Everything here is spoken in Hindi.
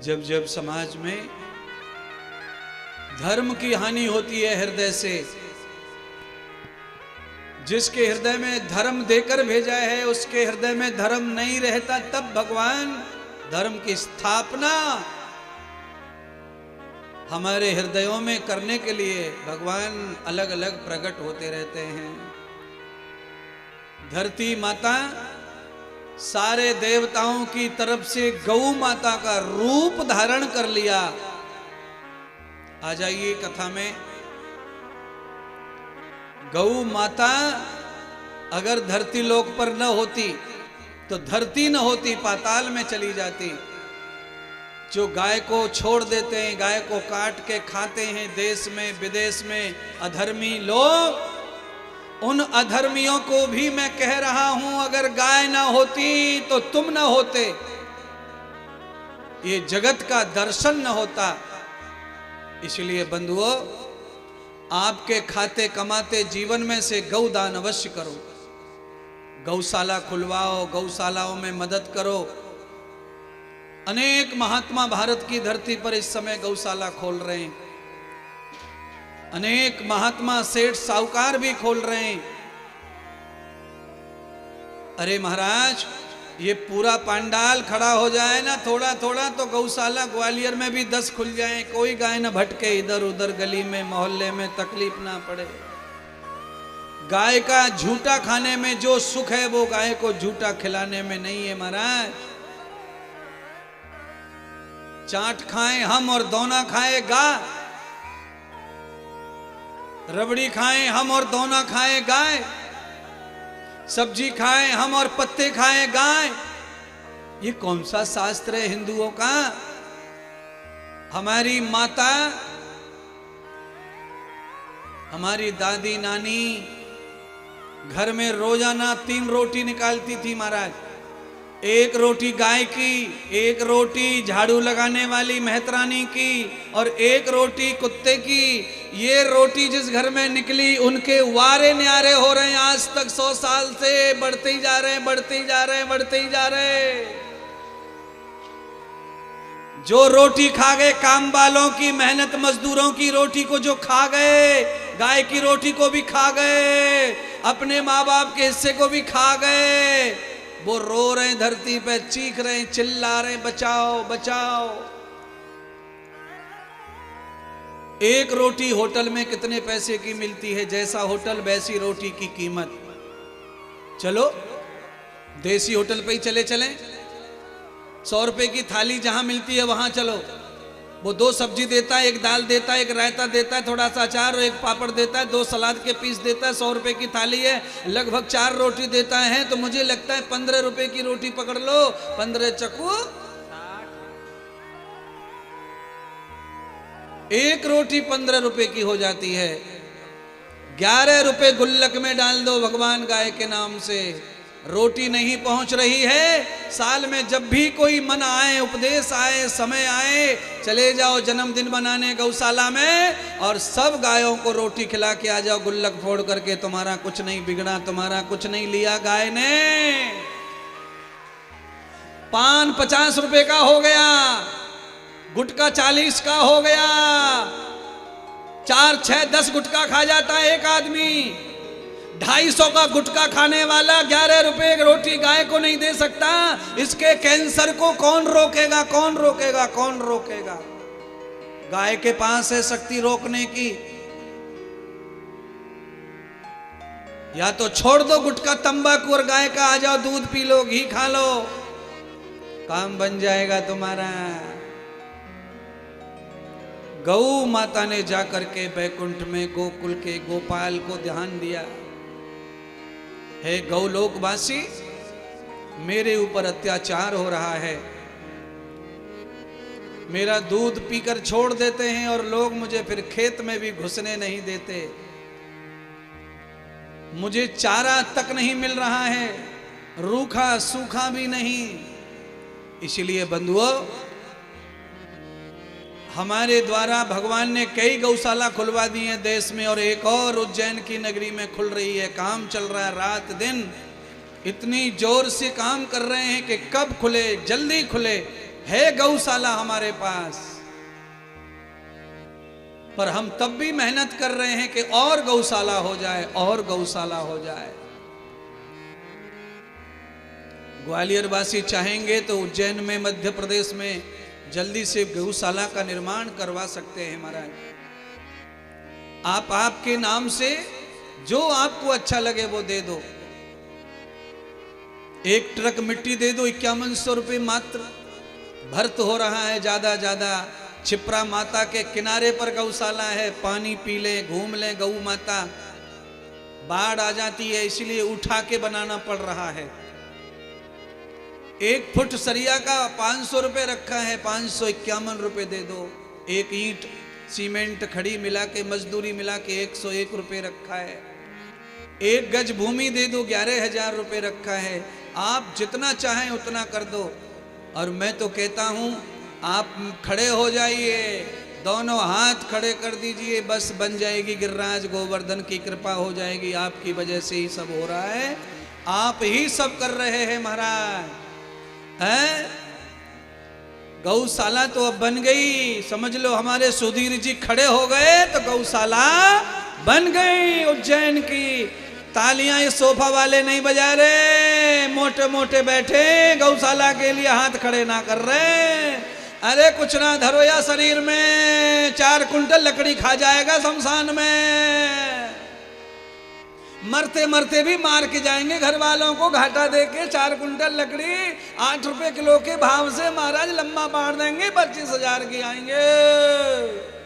जब जब समाज में धर्म की हानि होती है हृदय से, जिसके हृदय में धर्म देकर भेजा है उसके हृदय में धर्म नहीं रहता, तब भगवान धर्म की स्थापना हमारे हृदयों में करने के लिए भगवान अलग अलग प्रकट होते रहते हैं। धरती माता सारे देवताओं की तरफ से गौ माता का रूप धारण कर लिया। आ जाइए कथा में। गौ माता अगर धरती लोक पर न होती तो धरती न होती, पाताल में चली जाती। जो गाय को छोड़ देते हैं, गाय को काट के खाते हैं देश में विदेश में अधर्मी लोग, उन अधर्मियों को भी मैं कह रहा हूं, अगर गाय ना होती तो तुम ना होते, ये जगत का दर्शन न होता। इसलिए बंधुओं, आपके खाते कमाते जीवन में से गौदान अवश्य करो। गौशाला खुलवाओ, गौशालाओं में मदद करो। अनेक महात्मा भारत की धरती पर इस समय गौशाला खोल रहे हैं। अनेक महात्मा सेठ साहूकार भी खोल रहे हैं। अरे महाराज, ये पूरा पंडाल खड़ा हो जाए ना थोड़ा थोड़ा तो गौशाला ग्वालियर में भी 10 खुल जाए, कोई गाय ना भटके इधर उधर गली में मोहल्ले में, तकलीफ ना पड़े। गाय का झूठा खाने में जो सुख है वो गाय को झूठा खिलाने में नहीं है महाराज। चाट खाएं हम और दोना खाए गाय, रबड़ी खाएं हम और दोना खाए गाय, सब्जी खाएं हम और पत्ते खाए गाय। ये कौन सा शास्त्र है हिंदुओं का? हमारी माता, हमारी दादी नानी घर में रोजाना 3 रोटी निकालती थी महाराज। 1 रोटी गाय की, 1 रोटी झाड़ू लगाने वाली मेहतरानी की और 1 रोटी कुत्ते की। ये रोटी जिस घर में निकली उनके वारे न्यारे हो रहे हैं आज तक। 100 साल से बढ़ते ही जा रहे हैं, बढ़ते ही जा रहे हैं, बढ़ते ही जा रहे हैं। जो रोटी खा गए काम वालों की, मेहनत मजदूरों की रोटी को जो खा गए, गाय की रोटी को भी खा गए, अपने माँ बाप के हिस्से को भी खा गए, वो रो रहे हैं धरती पे, चीख रहे हैं, चिल्ला रहे हैं, बचाओ बचाओ। 1 रोटी होटल में कितने पैसे की मिलती है? जैसा होटल वैसी रोटी की कीमत। चलो देसी होटल पे ही चले चलें। 100 रुपए की थाली जहां मिलती है वहां चलो। वो 2 सब्जी देता है, 1 दाल देता है, 1 रायता देता है, थोड़ा सा अचार और 1 पापड़ देता है, 2 सलाद के पीस देता है। 100 रुपए की थाली है, लगभग 4 रोटी देता है। तो मुझे लगता है 15 रुपए की रोटी पकड़ लो, 15 चक्कू 1 रोटी 15 रुपए की हो जाती है। 11 रुपए गुल्लक में डाल दो भगवान गाय के नाम से। रोटी नहीं पहुंच रही है, साल में जब भी कोई मन आए, उपदेश आए, समय आए, चले जाओ जन्मदिन मनाने गौशाला में और सब गायों को रोटी खिला के आ जाओ गुल्लक फोड़ करके। तुम्हारा कुछ नहीं बिगड़ा, तुम्हारा कुछ नहीं लिया गाय ने। पान 50 रुपए का हो गया, गुटखा 40 का हो गया। 4, 6, 10 गुटखा खा जाता है एक आदमी। 250 का गुटखा खाने वाला 11 रुपए की रोटी गाय को नहीं दे सकता। इसके कैंसर को कौन रोकेगा? कौन रोकेगा? कौन रोकेगा? गाय के पास है शक्ति रोकने की। या तो छोड़ दो गुटखा तंबाकू और गाय का आ जाओ, दूध पी लो, घी खा लो, काम बन जाएगा तुम्हारा। गौ माता ने जाकर के बैकुंठ में गोकुल के गोपाल को ध्यान दिया, हे गौलोकवासी, मेरे ऊपर अत्याचार हो रहा है। मेरा दूध पीकर छोड़ देते हैं और लोग मुझे फिर खेत में भी घुसने नहीं देते। मुझे चारा तक नहीं मिल रहा है, रूखा सूखा भी नहीं। इसलिए बंधुओं, हमारे द्वारा भगवान ने कई गौशाला खुलवा दी हैं देश में, और एक और उज्जैन की नगरी में खुल रही है। काम चल रहा है रात दिन, इतनी जोर से काम कर रहे हैं कि कब खुले, जल्दी खुले। है गौशाला हमारे पास, पर हम तब भी मेहनत कर रहे हैं कि और गौशाला हो जाए, और गौशाला हो जाए। ग्वालियर वासी चाहेंगे तो उज्जैन में, मध्य प्रदेश में जल्दी से गौशाला का निर्माण करवा सकते हैं महाराज। आप आपके नाम से जो आपको अच्छा लगे वो दे दो। एक ट्रक मिट्टी दे दो, 5100 रुपये मात्र। भर्त हो रहा है ज्यादा ज्यादा। छिप्रा माता के किनारे पर गौशाला है, पानी पी ले, घूम ले गौ माता। बाढ़ आ जाती है इसलिए उठा के बनाना पड़ रहा है। 1 फुट सरिया का 500 रुपये रखा है, 551 रुपये दे दो। एक ईंट सीमेंट खड़ी मिला के, मजदूरी मिला के 101 रुपये रखा है। 1 गज भूमि दे दो, 11,000 रुपये रखा है। आप जितना चाहें उतना कर दो। और मैं तो कहता हूं आप खड़े हो जाइए, दोनों हाथ खड़े कर दीजिए, बस बन जाएगी। गिरिराज गोवर्धन की कृपा हो जाएगी, आपकी वजह से ही सब हो रहा है। आप ही सब कर रहे हैं महाराज। है गौशाला तो अब बन गई, समझ लो हमारे सुधीर जी खड़े हो गए तो गौशाला बन गई उज्जैन की। तालियां ये सोफा वाले नहीं बजा रहे, मोटे मोटे बैठे गौशाला के लिए हाथ खड़े ना कर रहे। अरे कुछ ना धरो या शरीर में, 4 कुंटल लकड़ी खा जाएगा शमशान में। मरते मरते भी मार के जाएंगे घर वालों को घाटा देके। 4 कुंटल लकड़ी 8 रुपए किलो के भाव से महाराज लंबा बांट देंगे, 25,000 की आएंगे।